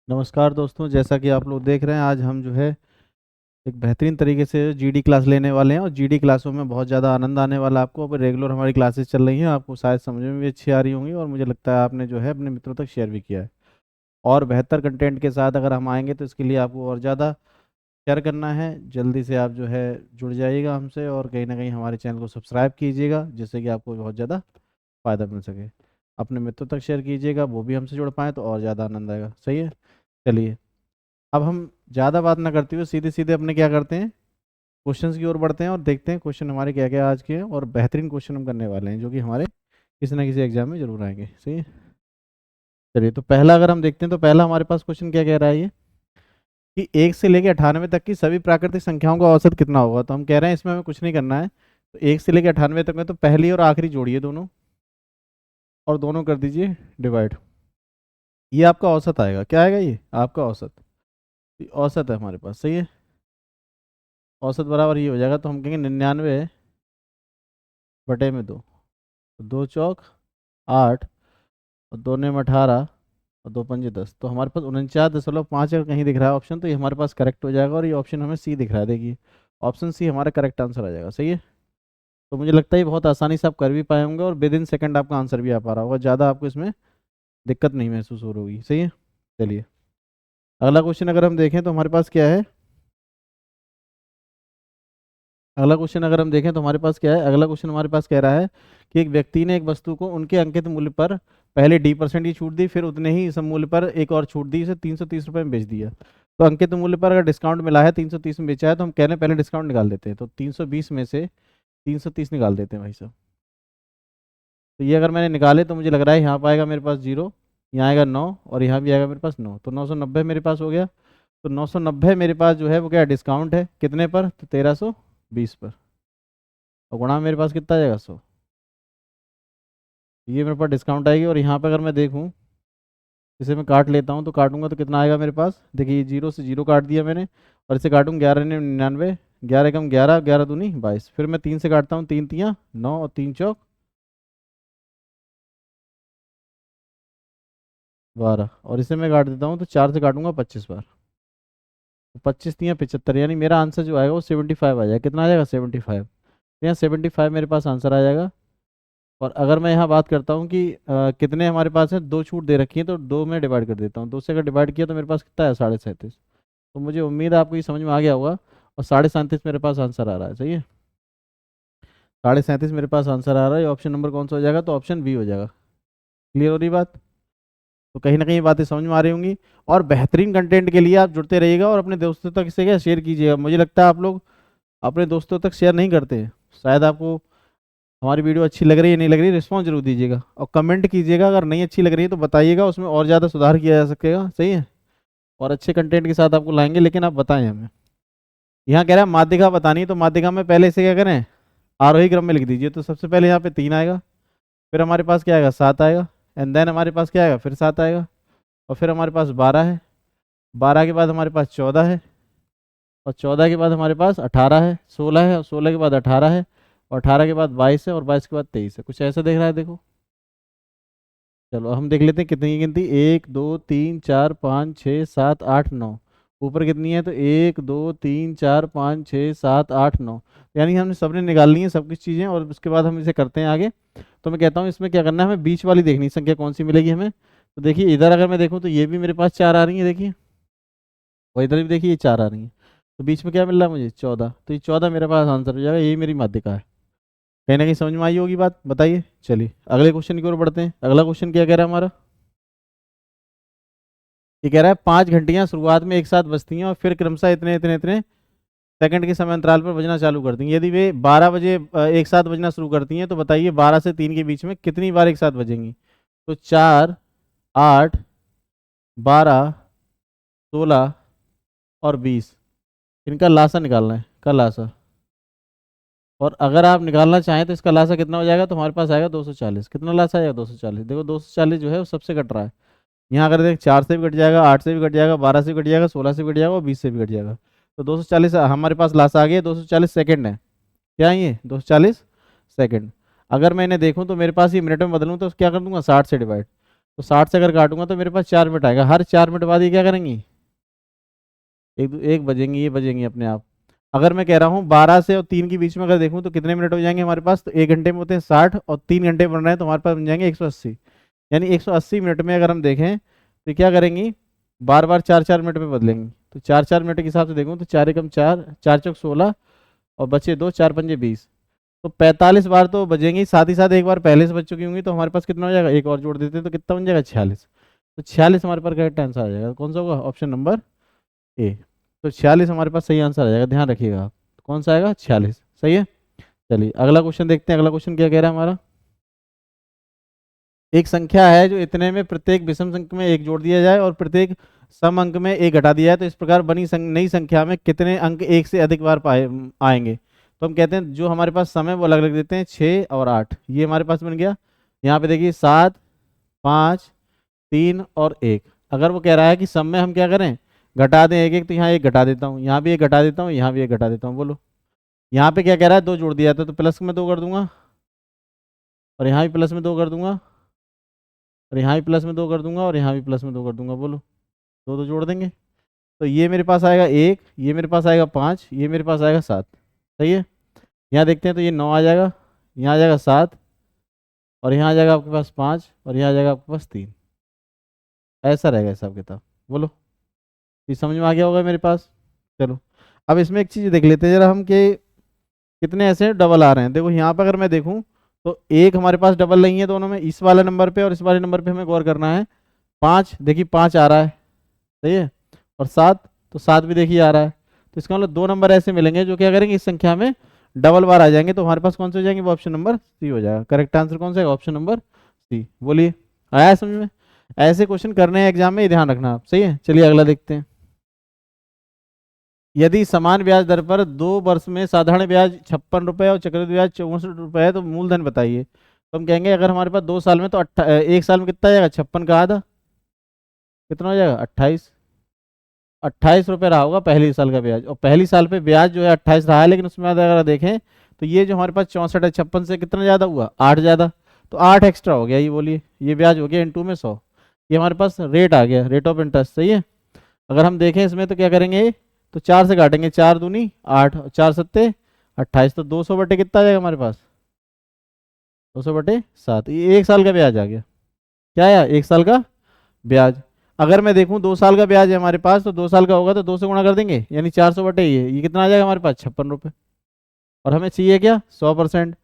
नमस्कार दोस्तों, जैसा कि आप लोग देख रहे हैं आज हम जो है एक बेहतरीन तरीके से जीडी क्लास लेने वाले हैं और जीडी क्लासों में बहुत ज़्यादा आनंद आने वाला है आपको। अब रेगुलर हमारी क्लासेस चल रही हैं, आपको शायद समझ में भी अच्छी आ रही होंगी और मुझे लगता है आपने जो है अपने मित्रों तक शेयर भी किया है। और बेहतर कंटेंट के साथ अगर हम आएंगे तो इसके लिए आपको और ज़्यादा शेयर करना है। जल्दी से आप जो है जुड़ जाइएगा हमसे और कहीं ना कहीं हमारे चैनल को सब्सक्राइब कीजिएगा, जिससे कि आपको बहुत ज़्यादा फ़ायदा मिल सके। अपने मित्रों तक शेयर कीजिएगा, वो भी हमसे जुड़ पाएँ तो और ज़्यादा आनंद आएगा। सही है, चलिए अब हम ज़्यादा बात ना करते हुए सीधे सीधे अपने क्या करते हैं, क्वेश्चंस की ओर बढ़ते हैं और देखते हैं क्वेश्चन हमारे क्या क्या आज के हैं। और बेहतरीन क्वेश्चन हम करने वाले हैं जो कि हमारे किसी ना किसी एग्जाम में जरूर आएंगे। सही है, चलिए तो पहला अगर हम देखते हैं तो पहला हमारे पास क्वेश्चन क्या कह रहा है ये कि 1 से लेकर 98 तक की सभी प्राकृतिक संख्याओं का औसत कितना होगा। तो हम कह रहे हैं इसमें हमें कुछ नहीं करना है। तो 1 से लेकर 98 तक में तो पहली और आखिरी जोड़िए दोनों और दोनों कर दीजिए डिवाइड। ये आपका औसत आएगा। क्या आएगा? ये आपका औसत। ये औसत है हमारे पास। सही है, औसत बराबर ये हो जाएगा। तो हम कहेंगे 99/2। तो 2 चौक 8 और 2 ने 18 और 2 पंजे 10। तो हमारे पास 49.5 अगर कहीं दिख रहा है ऑप्शन तो ये हमारे पास करेक्ट हो जाएगा और ये ऑप्शन हमें सी दिख रहा है। देखिए ऑप्शन सी हमारा करेक्ट आंसर आ जाएगा। सही है, तो मुझे लगता है ये बहुत आसानी से आप कर भी पाए होंगे और विद इन सेकंड आपका आंसर भी आ पा रहा होगा। ज़्यादा आपको इसमें दिक्कत नहीं महसूस हो रही होगी। सही है, चलिए अगला क्वेश्चन अगर हम देखें तो हमारे पास क्या है। अगला क्वेश्चन अगर हम देखें तो हमारे पास क्या है। अगला क्वेश्चन हमारे पास कह रहा है कि एक व्यक्ति ने एक वस्तु को उनके अंकित मूल्य पर पहले D% की छूट दी, फिर उतने ही सम मूल्य पर एक और छूट दी, इसे 330 रुपये में बेच दिया। तो अंकित मूल्य पर अगर डिस्काउंट मिला है 330 में बेचा है तो हम कह रहे हैं पहले डिस्काउंट निकाल देते हैं। तो 320 में से 330 निकाल देते हैं भाई साहब। तो ये अगर मैंने निकाले तो मुझे लग रहा है यहाँ पर आएगा मेरे पास 0, यहाँ आएगा 9 और यहाँ भी आएगा मेरे पास 9। तो 990 मेरे पास हो गया। तो 990 मेरे पास जो है वो क्या डिस्काउंट है कितने पर, तो 1320 पर। और गुणा मेरे पास कितना आ जाएगा 100। ये मेरे पास डिस्काउंट आएगी। और यहाँ पर अगर मैं देखूँ, इसे मैं काट लेता हूँ तो काटूंगा तो कितना आएगा मेरे पास। देखिए ये 0 से 0 काट दिया मैंने और इसे काटूँ 11×99, 11 × 11, 11×2 = 22। फिर मैं 3 से काटता हूँ, 3×3 = 9 और 3 चौक 12। और इसे मैं काट देता हूँ तो 4 से काटूंगा 25 बार। तो 25×3 = 75, यानी मेरा आंसर जो आएगा वो 75 आ जाएगा। कितना आ जाएगा? 75। तो यहाँ 75 मेरे पास आंसर आ जाएगा। और अगर मैं यहाँ बात करता हूँ कि कितने हमारे पास है, 2 छूट दे रखी है तो 2 में डिवाइड कर देता हूँ। 2 से अगर डिवाइड किया तो मेरे पास कितना है 37.5। तो मुझे उम्मीद है आपको ये समझ में आ गया होगा। और 37.5 मेरे पास आंसर आ रहा है। सही है, 37.5 मेरे पास आंसर आ रहा है। ऑप्शन नंबर कौन सा हो जाएगा? तो ऑप्शन बी हो जाएगा। क्लियर हो रही बात? तो कहीं ना कहीं बातें समझ में आ रही होंगी। और बेहतरीन कंटेंट के लिए आप जुड़ते रहिएगा और अपने दोस्तों तक इसे क्या शेयर कीजिएगा। मुझे लगता है आप लोग अपने दोस्तों तक शेयर नहीं करते हैं। शायद आपको हमारी वीडियो अच्छी लग रही है नहीं लग रही, रिस्पॉन्स जरूर दीजिएगा और कमेंट कीजिएगा। अगर नहीं अच्छी लग रही है तो बताइएगा, उसमें और ज़्यादा सुधार किया जा सकेगा। सही है, और अच्छे कंटेंट के साथ आपको लाएंगे, लेकिन आप बताएं हमें। यहाँ कह रहा है माध्यिका बतानी है, तो माध्यिका में पहले इसे क्या करें, आरोही क्रम में लिख दीजिए। तो सबसे पहले यहाँ पे 3 आएगा, फिर हमारे पास क्या आएगा 7 आएगा, एंड देन हमारे पास क्या आएगा फिर 7 आएगा, और फिर हमारे पास 12 है, 12 के बाद हमारे पास 14 है, और 14 के बाद हमारे पास 18 है, 16 है, और 16 के बाद 18 है, और 18 के बाद 22 है, और 22 के बाद 23 है। कुछ ऐसा देख रहा है देखो। चलो हम देख लेते हैं कितनी की गिनती, 1 2 3 4 5 6 7 8 9। ऊपर कितनी है? तो 1 2 3 4 5 6 7 8 9। यानी हमने सबने निकाल ली है सब कुछ चीज़ें और उसके बाद हम इसे करते हैं आगे। तो मैं कहता हूँ इसमें क्या करना है, हमें बीच वाली देखनी संख्या कौन सी मिलेगी हमें। तो देखिए इधर अगर मैं देखूँ तो ये भी मेरे पास 4 आ रही है, देखिए, और इधर भी देखिए ये 4 आ रही है। तो बीच में क्या मिल रहा है मुझे? 14। तो ये 14 मेरे पास आंसर हो जाएगा। यही मेरी माध्यिका है। कहीं ना कहीं समझ में आई होगी बात, बताइए। चलिए अगले क्वेश्चन की ओर बढ़ते हैं। अगला क्वेश्चन क्या कह रहा है हमारा, ये कह रहा है 5 घंटियां शुरुआत में एक साथ बजती हैं और फिर क्रमशः इतने इतने इतने सेकंड के समय अंतराल पर बजना चालू करती हैं। यदि वे 12 बजे एक साथ बजना शुरू करती हैं तो बताइए 12 से 3 के बीच में कितनी बार एक साथ बजेंगी। तो 4 8 12 16 और 20, इनका लासा निकालना है, का लासा। और अगर आप निकालना चाहें तो इसका लासा कितना हो जाएगा, तो हमारे पास आएगा 240। कितना लासा आएगा? 240। देखो 240 जो है वो सबसे कट रहा है। यहाँ अगर देख 4 से भी कट जाएगा, 8 से भी कट जाएगा, 12 से भी कट जाएगा, 16 से भी कट जाएगा और 20 से भी कट जाएगा। तो 240 हमारे पास लास्ट आ गया। 240 सेकंड है। क्या है ये? 240 सेकंड। अगर मैं इन्हें देखूँ तो मेरे पास ये मिनट में बदलूँ तो क्या कर दूंगा 60 से डिवाइड। तो 60 से अगर काटूंगा तो मेरे पास 4 मिनट आएगा। हर 4 मिनट बाद ये क्या करेंगी, एक बजेंगी, ये बजेंगी अपने आप। अगर मैं कह रहा हूँ 12 से और 3 के बीच में अगर देखूँ तो कितने मिनट हो जाएंगे हमारे पास, तो 1 घंटे में होते हैं 60 और 3 घंटे बन रहे हैं तो हमारे पास बन जाएंगे 180। यानी 180 मिनट में अगर हम देखें तो क्या करेंगी, बार बार 4-4 मिनट में बदलेंगी। तो 4-4 मिनट के हिसाब से देखूँ तो 4 एकम 4, 4 चौक 16 और बचे 2, 4 पंजे 20। तो 45 बार तो बजेंगी, साथ ही साथ एक बार पहले से बज चुकी होंगी, तो हमारे पास कितना हो जाएगा, एक और जोड़ देते हैं तो कितना बन जाएगा, 46। तो 46 हमारे पास करेक्ट आंसर आ जाएगा। कौन सा होगा, ऑप्शन नंबर ए। तो 46 हमारे पास सही आंसर आ जाएगा, ध्यान रखिएगा आप। कौन सा आएगा, 46, सही है। चलिए अगला क्वेश्चन देखते हैं। अगला क्वेश्चन क्या कह रहा है हमारा, एक संख्या है जो इतने में प्रत्येक विषम संख्या में एक जोड़ दिया जाए और प्रत्येक सम अंक में एक घटा दिया जाए, तो इस प्रकार बनी नई संख्या में कितने अंक एक से अधिक बार पाए आएंगे। तो हम कहते हैं जो हमारे पास सम है वो अलग अलग देते हैं, 6 और 8, ये हमारे पास बन गया। यहाँ पे देखिए 7, 5, 3 और 1। अगर वो कह रहा है कि सम में हम क्या करें, घटा दें एक एक, तो यहाँ एक घटा देता हूँ, यहाँ भी एक घटा देता हूँ, यहाँ भी एक घटा देता हूँ। बोलो यहाँ पे क्या कह रहा है, 2 जोड़ दिया था तो प्लस में 2 कर दूंगा, और यहाँ भी प्लस में 2 कर दूंगा, और यहाँ भी प्लस में 2 कर दूंगा, और यहाँ भी प्लस में 2 कर दूंगा। बोलो 2 जोड़ देंगे तो ये मेरे पास आएगा 1, ये मेरे पास आएगा 5, ये मेरे पास आएगा 7। सही है। यहाँ देखते हैं तो ये 9 आ जाएगा, यहाँ आ जाएगा 7, और यहाँ आ जाएगा आपके पास 5, और यहाँ आ जाएगा आपके पास 3। ऐसा रहेगा हिसाब किताब। बोलो ये समझ में आ गया होगा मेरे पास। चलो अब इसमें एक चीज़ देख लेते हैं जरा हम कि कितने ऐसे डबल आ रहे हैं। देखो यहाँ पर अगर मैं देखूँ तो एक हमारे पास डबल नहीं है दोनों में, इस वाले नंबर पे और इस वाले नंबर पे हमें गौर करना है। 5 देखिए 5 आ रहा है, सही है, और 7, तो 7 भी देखिए आ रहा है। तो इसका मतलब 2 नंबर ऐसे मिलेंगे जो क्या करेंगे, इस संख्या में डबल बार आ जाएंगे, तो हमारे पास कौन से हो जाएंगे, वो ऑप्शन नंबर सी हो जाएगा। करेक्ट आंसर कौन सा है, ऑप्शन नंबर सी। बोलिए आया है समझ में। ऐसे क्वेश्चन करने हैं एग्जाम में, ये ध्यान रखना आप। सही है, चलिए अगला देखते हैं। यदि समान ब्याज दर पर 2 वर्ष में साधारण ब्याज 56 रुपये और चक्रवृद्धि ब्याज 64 रुपये है तो मूलधन बताइए। तो हम कहेंगे अगर हमारे पास 2 साल में, तो 1 साल में कितना जाएगा, 56 का आधा कितना हो जाएगा, 28। 28 रुपये रहा होगा पहले साल का ब्याज, और पहली साल पे ब्याज जो है 28 रहा है, लेकिन उसमें अगर देखें तो ये जो हमारे पास 64 है, 56 से कितना ज़्यादा हुआ, 8 ज़्यादा, तो 8 एक्स्ट्रा हो गया। ये बोलिए ये ब्याज हो गया इन टू में 100। ये हमारे पास रेट आ गया, रेट ऑफ इंटरेस्ट। सही है। अगर हम देखें इसमें तो क्या करेंगे, तो 4 से काटेंगे, 4 दूनी 8, 4 सत्ते 28, तो 200 बटे कितना आ जाएगा हमारे पास, 200/7। ये 1 साल का ब्याज आ गया। क्या आया, 1 साल का ब्याज। अगर मैं देखूं 2 साल का ब्याज है हमारे पास, तो 2 साल का होगा तो 2 से गुणा कर देंगे, यानी 400 बटे ये कितना आ जाएगा हमारे पास, 56 रुपये। और हमें चाहिए क्या, 100%।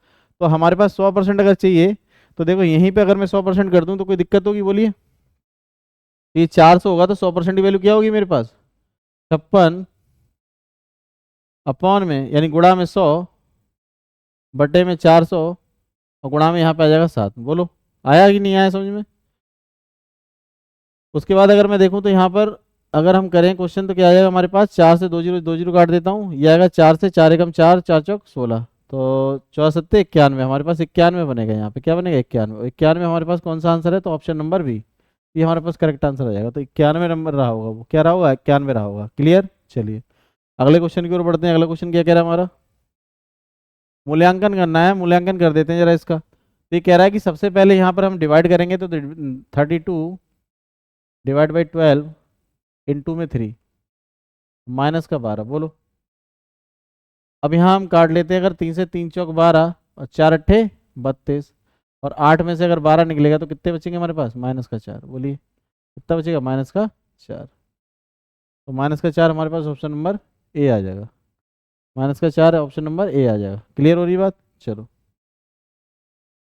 तो हमारे पास 100% अगर चाहिए तो देखो यहीं पे अगर मैं 100% कर दूं तो कोई दिक्कत होगी, बोलिए। ये 400 होगा तो 100% की वैल्यू क्या होगी मेरे पास, 56 अपॉन में, यानी गुणा में 100 बटे में 400, और गुणा में यहाँ पे आ जाएगा 7। बोलो आया कि नहीं आया समझ में। उसके बाद अगर मैं देखूं तो यहाँ पर अगर हम करें क्वेश्चन तो क्या आ जाएगा हमारे पास, 4 से 2 जीरो काट देता हूँ, ये आएगा 4 से 4 एकम 4, 4 चौक 16, तो 4 सत्ते 91, हमारे पास 91 बनेगा। यहाँ पे क्या बनेगा, 91। 91 हमारे पास कौन सा आंसर है, तो ऑप्शन नंबर बी, ये हमारे पास करेक्ट आंसर आ जाएगा। तो 91 नंबर रहा होगा, वो क्या रहा होगा, 91 रहा होगा। क्लियर। चलिए अगले क्वेश्चन की ओर बढ़ते हैं। अगला क्वेश्चन क्या कह रहा है हमारा, मूल्यांकन करना है, मूल्यांकन कर देते हैं जरा इसका। तो ये कह रहा है कि सबसे पहले यहाँ पर हम डिवाइड करेंगे तो 32/12 इन टू में 3 माइनस का 12। बोलो अब यहाँ हम काट लेते हैं, अगर 3 से 3 चौक 12 और 4 अट्ठे 32, और 8 में से अगर 12 निकलेगा तो कितने बचेंगे हमारे पास, -4। बोलिए कितना बचेगा, -4। तो -4 हमारे पास ऑप्शन नंबर ए आ जाएगा। -4 ऑप्शन नंबर ए आ जाएगा। क्लियर हो रही बात। चलो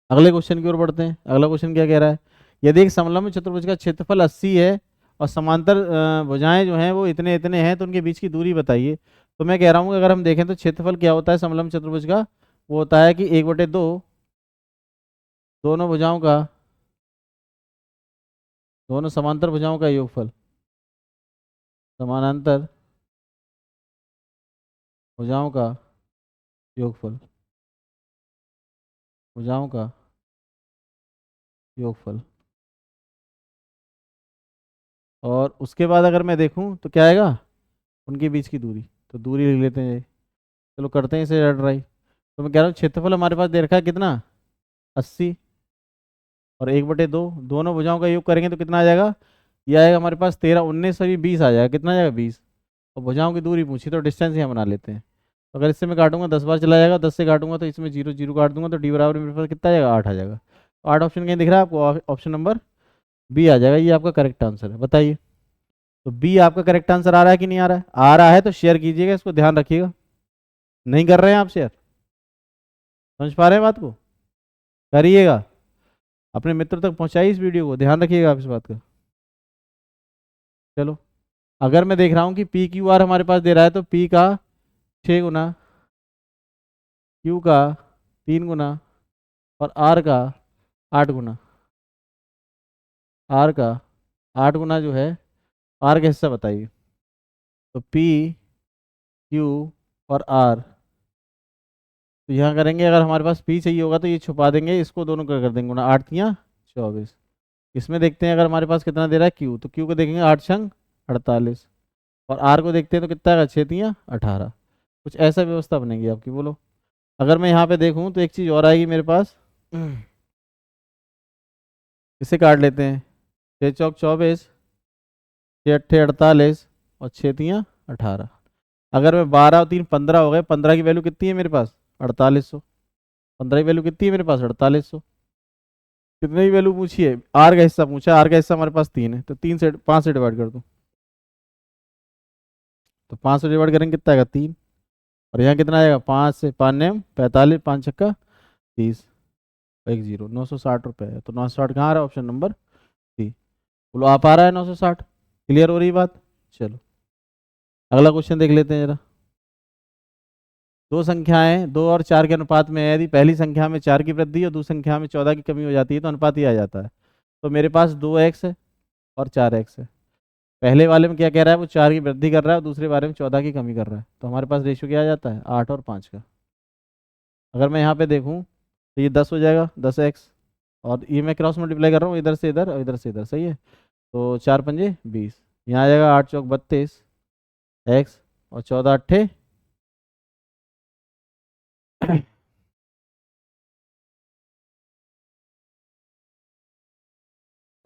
अगले क्वेश्चन की ओर बढ़ते हैं। अगला क्वेश्चन क्या कह रहा है, यदि एक समलंब चतुर्भुज का क्षेत्रफल 80 है और समांतर भुजाएं जो हैं वो इतने इतने हैं, तो उनके बीच की दूरी बताइए। तो मैं कह रहा हूँ कि अगर हम देखें तो क्षेत्रफल क्या होता है समलंब चतुर्भुज का, वो होता है कि 1/2 दोनों भुजाओं का, दोनों समांतर भुजाओं का योगफल, समानांतर भुजाओं का योगफल, भुजाओं का योगफल। और उसके बाद अगर मैं देखूं तो क्या आएगा, उनके बीच की दूरी। तो दूरी ले लेते हैं, चलो करते हैं इसे ट्राई। तो मैं कह रहा हूँ क्षेत्रफल हमारे पास दे रखा है कितना, 80, और 1/2, दोनों भुजाओं का योग करेंगे तो कितना आ जाएगा, ये आएगा हमारे पास 13, 19 और ये 20 आ जाएगा, कितना आ जाएगा 20। और भुजाओं की दूरी पूछी तो डिस्टेंस यहाँ बना लेते हैं। तो अगर इससे मैं काटूंगा 10 बार चला जाएगा, 10 से काटूंगा तो इसमें 0 0 काट दूंगा तो डी बराबर मेरे पास कितना आ जाएगा, 8 आ जाएगा। तो 8 ऑप्शन कहीं दिख रहा है आपको, ऑप्शन नंबर बी आ जाएगा, ये आपका करेक्ट आंसर है। बताइए, तो बी आपका करेक्ट आंसर आ रहा है कि नहीं आ रहा है? आ रहा है तो शेयर कीजिएगा, इसको ध्यान रखिएगा। नहीं कर रहे हैं आप शेयर, समझ पा रहे हैं बात को, करिएगा, अपने मित्र तक पहुंचाइए इस वीडियो को, ध्यान रखिएगा आप इस बात का। चलो, अगर मैं देख रहा हूँ कि पी क्यू आर हमारे पास दे रहा है तो पी का 6 गुना, क्यू का 3 गुना और आर का 8 गुना। आर का 8 गुना जो है, आर का हिस्सा बताइए। तो पी क्यू और आर, तो यहाँ करेंगे, अगर हमारे पास पी चाहिए होगा तो ये छुपा देंगे, इसको दोनों का कर देंगे गुना, 8 तियाँ 24। इसमें देखते हैं अगर हमारे पास कितना दे रहा है क्यू, तो क्यू को देखेंगे 8 छंग 48, और आर को देखते हैं तो कितना आएगा, 6 तियाँ 18। कुछ ऐसा व्यवस्था बनेगी आपकी, बोलो। अगर मैं यहाँ पे देखूँ तो एक चीज़ और आएगी मेरे पास, इसे काट लेते हैं, 6 चौक 24, 6 अट्ठे 48 और 6 तियाँ 18। अगर मैं 12 और 3 15 हो गए, 15 की वैल्यू कितनी है मेरे पास, 4800। 15 की वैल्यू कितनी है मेरे पास, 4800। कितने की वैल्यू पूछी है, आर का हिस्सा पूछा, आर का हिस्सा हमारे पास 3 है, तो 5 से डिवाइड कर दूँ, तो 5 से डिवाइड करेंगे कितना आएगा, 3। और यहाँ कितना आएगा, 5 से 5 नेम 45, 5 छक्का 30, 1 0, 960 रुपये है। तो 960 कहाँ आ रहा है, ऑप्शन नंबर सी। बोलो, आप आ रहा है 960, क्लियर हो रही बात। चलो, अगला क्वेश्चन देख लेते हैं जरा। दो संख्याएं 2 और 4 के अनुपात में है, यदि पहली संख्या में 4 की वृद्धि और दूसरी संख्या में 14 की कमी हो जाती है तो अनुपात ही आ जाता है। तो मेरे पास 2x है और 4x है। पहले वाले में क्या कह रहा है, वो 4 की वृद्धि कर रहा है और दूसरे वाले में 14 की कमी कर रहा है, तो हमारे पास रेशियो क्या आ जाता है, 8 और 5 का। अगर मैं यहाँ पे देखूँ तो ये 10 हो जाएगा, 10x, और ये मैं क्रॉस मल्टीप्लाई कर रहा हूँ, इधर से इधर और इधर से इधर, सही है। तो 4 पंजे 20, यहाँ आ जाएगा 8 चौक 32 x, और 14 अट्ठे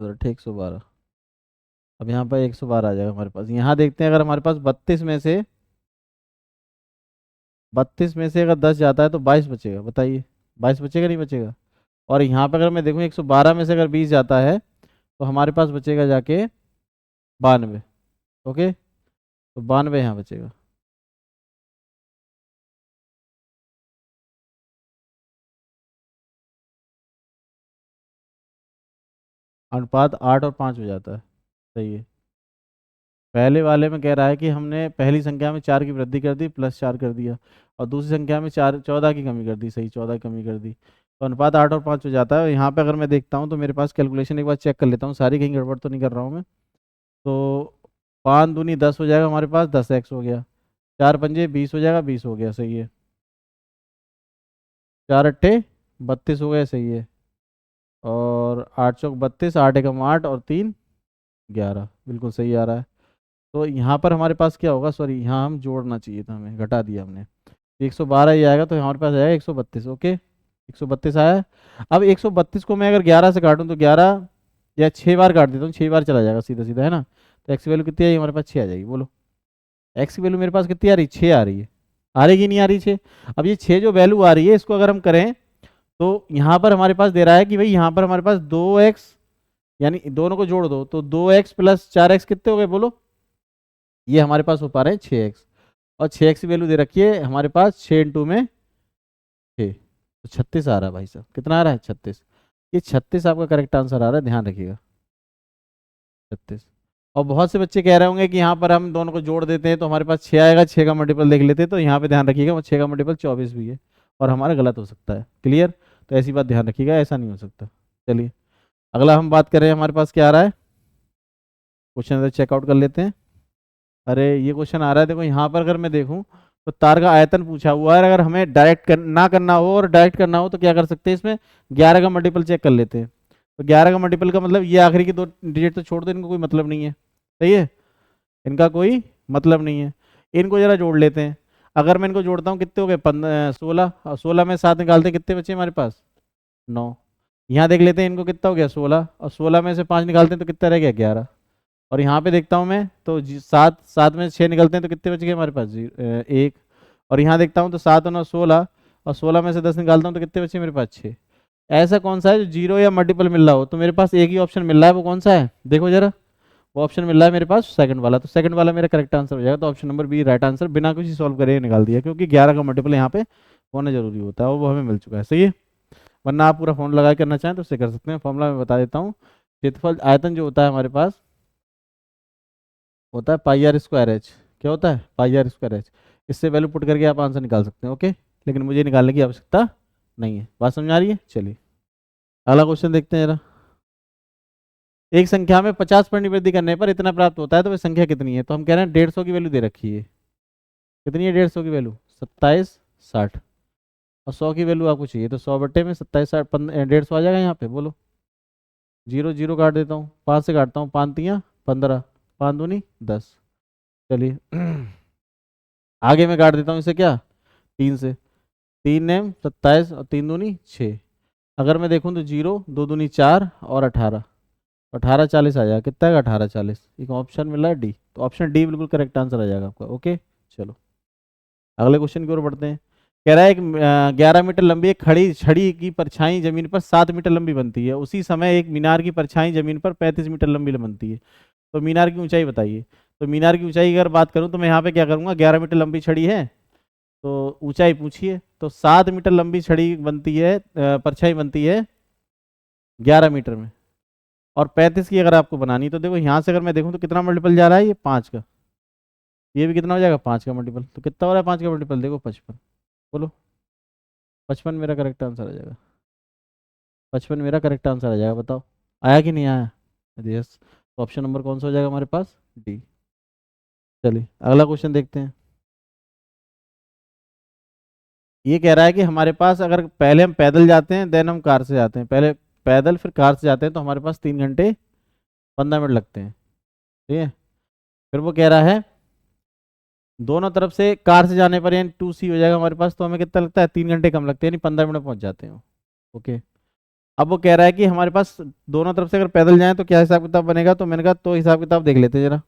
112। अब यहाँ पर 112 आ जाएगा हमारे पास। यहाँ देखते हैं, अगर हमारे पास 32 में से अगर 10 जाता है तो 22 बचेगा, बताइए 22 बचेगा नहीं बचेगा। और यहाँ पे अगर मैं देखूँ 112 में से अगर 20 जाता है तो हमारे पास बचेगा जाके 92। ओके, तो 92 यहाँ बचेगा। अनुपात 8 और 5 हो जाता है, सही है। पहले वाले में कह रहा है कि हमने पहली संख्या में 4 की वृद्धि कर दी, +4 कर दिया, और दूसरी संख्या में 14 की कमी कर दी, सही, 14 की कमी कर दी, तो अनुपात 8 और 5 हो जाता है। और यहाँ पे अगर मैं देखता हूँ तो मेरे पास कैलकुलेशन एक बार चेक कर लेता हूँ, सारी कहीं गड़बड़ तो नहीं कर रहा हूँ मैं। तो 5 दूनी 10 हो जाएगा हमारे पास, 10x हो गया, 4 पंजे 20 हो जाएगा, 20 हो गया, सही है। 4 अट्ठे 32 हो गए, सही है। और 8 चौक 32, 8 एकम 8 और 3 11, बिल्कुल सही आ रहा है। तो यहाँ पर हमारे पास क्या होगा, सॉरी यहाँ हम जोड़ना चाहिए था, हमें घटा दिया हमने, 112 ही आएगा, तो हमारे पास आएगा 132। ओके, 132 आया। अब 132 को मैं अगर 11 से काटूँ तो 11 या 6 बार काट देता हूँ, 6 बार चला जाएगा सीधा सीधा, है ना। तो एक्स की वैल्यू कितनी आई हमारे पास, 6 आ जाएगी। बोलो, एक्स की वैल्यू मेरे पास कितनी आ रही, 6 आ रही है, आ रही कि नहीं आ रही 6। अब ये 6 जो वैल्यू आ रही है, इसको अगर हम करें तो यहाँ पर हमारे पास दे रहा है कि भाई यहाँ पर हमारे पास 2x, यानी दोनों को जोड़ दो तो 2x + 4x कितने हो गए, बोलो। ये हमारे पास हो पा रहे हैं 6x, और 6x की वैल्यू दे रखी है हमारे पास 6 × में 6, तो 36 आ रहा है भाई साहब, कितना आ रहा है, 36। ये 36 आपका करेक्ट आंसर आ रहा है, ध्यान रखिएगा, 36। और बहुत से बच्चे कह रहे होंगे कि यहाँ पर हम दोनों को जोड़ देते हैं तो हमारे पास 6 आएगा, 6 का मल्टीपल देख लेते हैं, तो यहाँ पे ध्यान रखिएगा वो 6 का मल्टीपल 24 भी है, और हमारा गलत हो सकता है, क्लियर। तो ऐसी बात ध्यान रखिएगा, ऐसा नहीं हो सकता। चलिए, अगला हम बात करें, हमारे पास क्या आ रहा है, क्वेश्चन चेकआउट कर लेते हैं। अरे ये क्वेश्चन आ रहा है, देखो यहाँ पर अगर मैं देखूँ तो तार का आयतन पूछा हुआ है, अगर हमें डायरेक्ट ना करना हो और डायरेक्ट करना हो तो क्या कर सकते हैं, इसमें 11 का मल्टीपल चेक कर लेते हैं। तो 11 का मल्टीपल का मतलब ये आखिरी की 2 डिजिट तो छोड़ दो, इनको कोई मतलब नहीं है, सही है, इनका कोई मतलब नहीं है। इनको जरा जोड़ लेते हैं, अगर मैं इनको जोड़ता हूँ कितने हो गए, 16, और 16 में 7 निकालते हैं कितने बचे हमारे पास, 9। यहाँ देख लेते हैं इनको कितना हो गया 16, और 16 में से 5 निकालते हैं तो कितना रह गया 11। और यहाँ पे देखता हूँ मैं तो 7, 7 में से 6 निकलते हैं तो कितने बच गए हमारे पास 1। और यहाँ देखता हूँ तो 7 और 9 16, और 16 में से 10 निकालता हूँ तो कितने बचे मेरे पास 6। ऐसा कौन सा है जो जीरो या मल्टीपल मिल रहा हो? तो मेरे पास एक ही ऑप्शन मिल रहा है, वो कौन सा है देखो जरा। वो ऑप्शन मिल रहा है मेरे पास सेकंड वाला, तो सेकंड वाला मेरा करेक्ट आंसर हो जाएगा। तो option number B right answer, बिना कुछ सॉल्व करे निकाल दिया, क्योंकि 11 का मल्टीपल यहाँ पे होना जरूरी होता है और वो हमें मिल चुका है। सही है, वरना आप पूरा फॉर्मूला लगा के करना चाहें तो उससे कर सकते हैं। फॉर्मूला मैं बता देता हूँ। क्षेत्रफल आयतन जो होता है हमारे पास होता है पाई आर स्क्वायर एच। क्या होता है? पाई आर स्क्वायर एच। इससे वैल्यू पुट करके आप आंसर निकाल सकते हैं। ओके, लेकिन मुझे निकालने की आवश्यकता नहीं है। बात समझ आ रही है? चलिए अगला क्वेश्चन देखते हैं जरा। एक संख्या में 50% वृद्धि करने पर इतना प्राप्त होता है, तो वह संख्या कितनी है? तो हम कह रहे हैं 150 की वैल्यू दे रखी है। कितनी है 150 की वैल्यू? 27 60। और 100 की वैल्यू आपको चाहिए, तो 100 बट्टे में 27 60 150 आ जाएगा यहाँ पे। बोलो, जीरो जीरो काट देता हूँ, 5 से काटता हूँ, 5 तियाँ 15, 5 दूनी 10। चलिए आगे मैं काट देता हूँ इसे क्या, 3 से। 3 नेम 27 और 3 दूनी 6। अगर मैं देखूँ तो जीरो 2 दूनी 4 और 18, 18 40 आ जाएगा। कितना है 18 40? एक ऑप्शन मिला है डी, तो ऑप्शन डी बिल्कुल करेक्ट आंसर आ जाएगा आपका। ओके चलो अगले क्वेश्चन की ओर बढ़ते हैं। कह रहा है एक 11 मीटर लंबी एक खड़ी छड़ी की परछाई जमीन पर 7 मीटर लंबी बनती है, उसी समय एक मीनार की परछाई जमीन पर 35 मीटर लंबी बनती है। तो मीनार की ऊंचाई बताइए। तो मीनार की ऊंचाई अगर बात करूं तो मैं यहाँ पे क्या करूंगा, 11 मीटर लंबी छड़ी है तो ऊंचाई पूछिए, तो 7 मीटर लंबी छड़ी बनती है, परछाई बनती है 11 मीटर में। और 35 की अगर आपको बनानी तो देखो यहाँ से अगर मैं देखूँ तो कितना मल्टीपल जा रहा है, ये 5 का। ये भी कितना हो जाएगा 5 का मल्टीपल, तो कितना हो रहा है 5 का मल्टीपल देखो 55। बोलो 55 मेरा करेक्ट आंसर आ जाएगा। 55 मेरा करेक्ट आंसर आ जाएगा, बताओ आया कि नहीं आया? यस, तो ऑप्शन नंबर कौन सा हो जाएगा हमारे पास? डी। चलिए अगला क्वेश्चन देखते हैं। ये कह रहा है कि हमारे पास अगर पहले हम पैदल जाते हैं देन हम कार से जाते हैं, पहले पैदल फिर कार से जाते हैं, तो हमारे पास 3 घंटे 15 मिनट लगते हैं। ठीक है, फिर वो कह रहा है दोनों तरफ से कार से जाने पर यानी 2C हो जाएगा हमारे पास, तो हमें कितना लगता है 3 घंटे कम लगते हैं, यानी 15 मिनट पहुंच जाते हैं। ओके, अब वो कह रहा है कि हमारे पास दोनों तरफ से अगर पैदल जाएं तो क्या हिसाब किताब बनेगा, तो मैंने कहा तो हिसाब किताब देख लेते हैं जरा।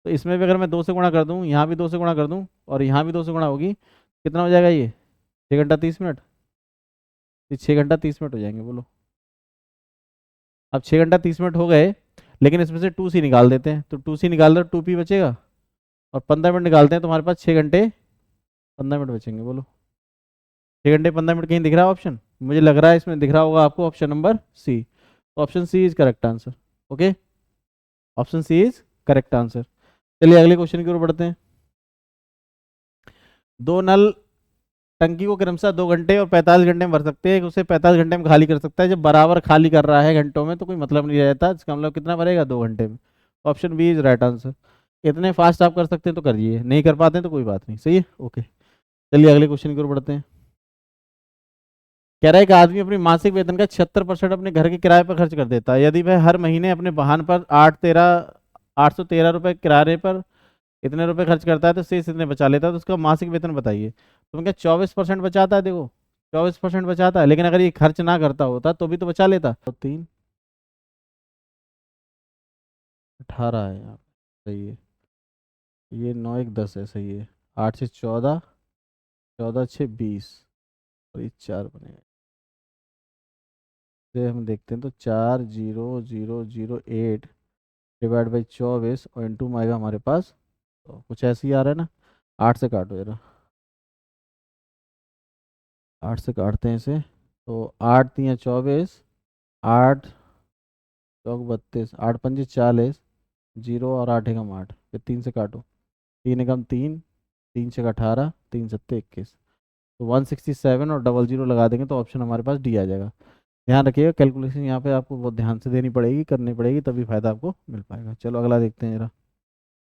तो इसमें भी अगर मैं 2 से गुणा कर दूं, यहाँ भी 2 से गुणा कर दूं, और यहाँ भी 2 से गुणा होगी, कितना हो जाएगा ये 6 घंटा 30 मिनट। ये 6 घंटा 30 मिनट हो जाएंगे। बोलो, अब 6 घंटा 30 मिनट हो गए, लेकिन इसमें से 2C निकाल देते हैं, तो 2C निकाल दो 2P बचेगा, और 15 मिनट निकालते हैं तो हमारे पास 6 घंटे 15 मिनट बचेंगे। बोलो 6 घंटे 15 मिनट कहीं दिख रहा है ऑप्शन? मुझे लग रहा है इसमें दिख रहा होगा आपको ऑप्शन नंबर सी। तो option C is correct answer. Okay, option C is correct answer. चलिए अगले क्वेश्चन की ओर बढ़ते हैं। दो नल टंकी को क्रमशः 2 घंटे और 45 घंटे में भर सकते हैं, उसे 45 घंटे में खाली कर सकता है। जब बराबर खाली कर रहा है घंटों में तो कोई मतलब नहीं रहता, इसका मतलब कितना भरेगा 2 घंटे में। Option B is right answer. इतने फास्ट आप कर सकते हैं तो करिए, नहीं कर पाते हैं तो कोई बात नहीं। सही है, ओके चलिए अगले क्वेश्चन की ओर बढ़ते हैं। कह रहा है कि आदमी अपनी मासिक वेतन का 76% अपने घर के किराए पर खर्च कर देता है। यदि वह हर महीने अपने वाहन पर 813 रुपये किराए पर इतने रुपए खर्च करता है तो शेष इतने बचा लेता है, तो उसका मासिक वेतन बताइए। तो मैं क्या 24% बचाता है, देखो 24% बचाता है, लेकिन अगर ये खर्च ना करता होता तो भी तो बचा लेता। तो 3 18 है यहाँ पे, सही है। ये 9 1 10 है, सही है। 8 से 14, 14 6 20, और ये 4 बनेगा। से हम देखते हैं तो 4008 डिवाइड बाई 24 और इंटू में आएगा हमारे पास, तो कुछ ऐसे ही आ रहा है ना। 8 से काटो जरा, 8 से काटते हैं इसे, तो 8 3 24, 8 चौक 32, 8 पंजे 40, जीरो और 8 एकम 8, फिर 3 से काटो, 3 एकम 3, 3 छक 18, 3 सत्ते 21, तो 167 और डबल जीरो लगा देंगे तो ऑप्शन हमारे पास डी आ जाएगा। ध्यान रखिएगा कैलकुलेशन यहाँ पे आपको बहुत ध्यान से देनी पड़ेगी, करनी पड़ेगी, तभी फायदा आपको मिल पाएगा। चलो अगला देखते हैं जरा।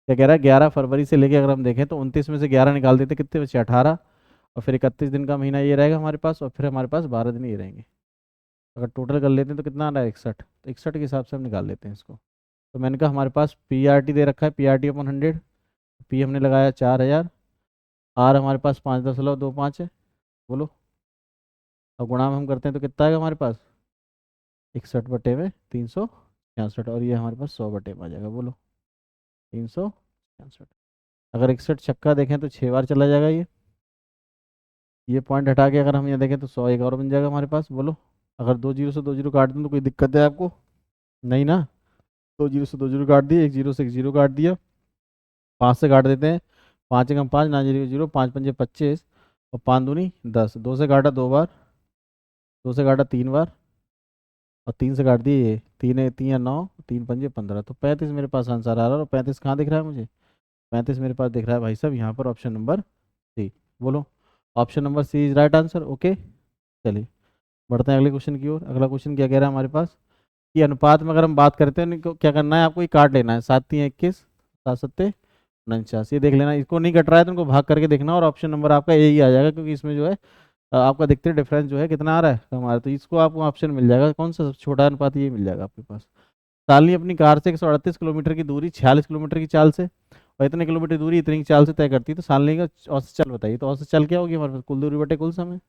क्या कह रहा है 11 फरवरी से लेके अगर हम देखें तो 29 में से 11 निकाल देते कितने बचे 18, और फिर 31 दिन का महीना ये रहेगा हमारे पास, और फिर हमारे पास 12 दिन ये रहेंगे। अगर टोटल कर लेते हैं तो कितना आ रहा है 61, तो 61 के हिसाब से हम निकाल लेते हैं इसको। तो मैंने कहा हमारे पास PRT दे रखा है, PRT अपन 100, पी हमने लगाया 4000, आर हमारे पास 5 10 2 5 है। बोलो, अब गुणा में हम करते हैं तो कितना आएगा हमारे पास 61 बटे में 366, और ये हमारे पास 100 बटे में आ जाएगा। बोलो 366। अगर 61 छक्का देखें तो 6 बार चला जाएगा ये पॉइंट हटा के अगर हम यहाँ देखें तो 100 एक और बन जाएगा हमारे पास। बोलो अगर 2 जीरो से 2 जीरो काट दूँ तो कोई दिक्कत है आपको? नहीं ना। 2 जीरो से 2 जीरो काट दिए, 1 जीरो से 1 जीरो काट दिया, 5 से काट देते हैं, 5 एकम 5, ना जीरो जीरो, 5 पंजे 25, और 5 दूनी 10, 2 से काटा 2 बार, 2 से काटा 3 बार, और 3 से काट दिए ये, 3 3 या 9, 3 पंजे 15, तो 35 मेरे पास आंसर आ रहा है। और 35 कहाँ दिख रहा है मुझे? 35 मेरे पास दिख रहा है भाई साहब यहाँ पर, ऑप्शन नंबर सी। बोलो option number C is right answer. Okay, चलिए बढ़ते हैं अगले क्वेश्चन की ओर। अगला क्वेश्चन क्या कह रहा है हमारे पास कि अनुपात में अगर हम बात करते हैं इनको क्या करना है आपको, ये काट लेना है, 7 3 21, 7 सत्ते 49, ये देख लेना। इसको नहीं कट रहा है तो इनको भाग करके देखना, और ऑप्शन नंबर आपका यही आ जाएगा, क्योंकि इसमें जो है आपका देखते डिफरेंस जो है कितना आ रहा है हमारा, तो इसको आपको ऑप्शन मिल जाएगा कौन सा सबसे छोटा अनुपात, ये मिल जाएगा आपके पास। शालिनी अपनी कार से 138 किलोमीटर की दूरी 46 किलोमीटर की चाल से, और इतने किलोमीटर दूरी इतनी की चाल से तय करती है, तो शालिनी का औसत चाल बताइए। तो औसत चाल क्या होगी हमारे पास? कुल दूरी बटे कुल समय।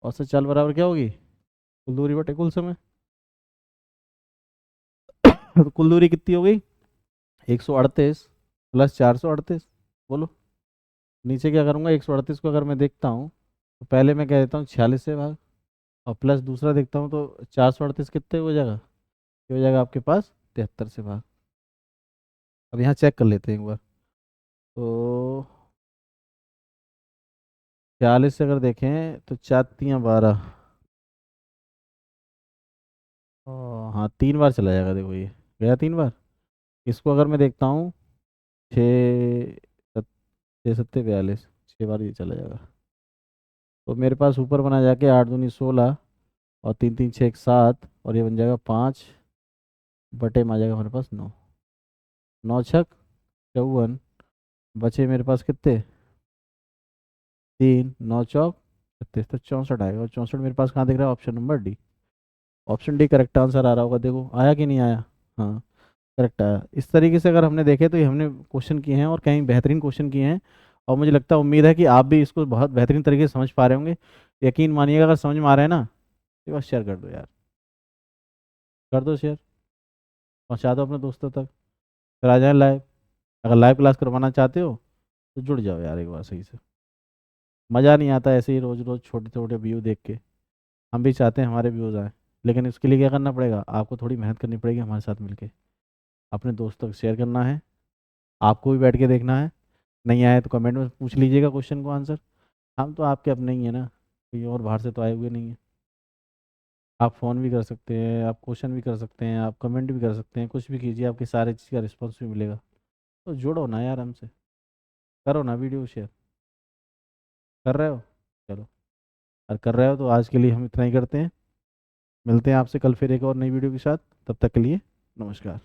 औसत चाल बराबर क्या होगी? कुल दूरी बटे कुल समय। तो कुल दूरी कितनी हो गई? 138 प्लस 438। बोलो नीचे क्या करूँगा, 138 को अगर मैं देखता हूँ तो पहले मैं क्या देता हूँ 46 से भाग, और प्लस दूसरा देखता हूँ तो 438 कितने हो जाएगा? ये हो जाएगा आपके पास 73 से भाग। अब यहाँ चेक कर लेते हैं एक बार। तो 46 से अगर देखें तो 4 3 12, हाँ 3 बार चला जाएगा। देखो ये गया 3 बार। इसको अगर मैं देखता हूँ 6 6 सत्ते 42, 6 बार ये चला जाएगा। तो मेरे पास ऊपर बना जाके 8 दूनी 16, और 3 3 6 7, और ये बन जाएगा 5 बटे में आ जाएगा हमारे पास 9, 9 छक 54, बचे मेरे पास कितने? 3, 9 चौक 36, तो 64 आएगा। और 64 मेरे पास कहाँ दिख रहा है? Option number D. Option D correct answer आ रहा होगा। देखो आया कि नहीं आया? हाँ करेक्ट आया। इस तरीके से अगर हमने देखे तो ये हमने क्वेश्चन किए हैं, और कहीं बेहतरीन क्वेश्चन किए हैं, और मुझे लगता है उम्मीद है कि आप भी इसको बहुत बेहतरीन तरीके से समझ पा रहे होंगे। यकीन मानिएगा अगर समझ में आ रहा है ना तो बस शेयर कर दो यार, कर दो शेयर, पहुँचा दो अपने दोस्तों तक, फिर आ जाए लाइव। अगर लाइव क्लास करवाना चाहते हो तो जुड़ जाओ यार एक बार सही से। मज़ा नहीं आता ऐसे ही रोज़ रोज़ छोटे छोटे व्यू देख के। हम भी चाहते हैं हमारे व्यूज़ आए, लेकिन इसके लिए क्या करना पड़ेगा? आपको थोड़ी मेहनत करनी पड़ेगी हमारे साथ मिलके। अपने दोस्तों तक शेयर करना है, आपको भी बैठ के देखना है। नहीं आए तो कमेंट में पूछ लीजिएगा क्वेश्चन को आंसर। हम तो आपके अपने ही हैं ना, कोई और बाहर से तो आए हुए नहीं हैं। आप फ़ोन भी कर सकते हैं, आप क्वेश्चन भी कर सकते हैं, आप कमेंट भी कर सकते हैं, कुछ भी कीजिए, आपकी सारे चीज़ का रिस्पॉन्स भी मिलेगा। तो जुड़ो ना यार हमसे, करो ना वीडियो शेयर। कर रहे हो? चलो, और कर रहे हो तो आज के लिए हम इतना ही करते हैं। मिलते हैं आपसे कल फिर एक और नई वीडियो के साथ। तब तक के लिए नमस्कार।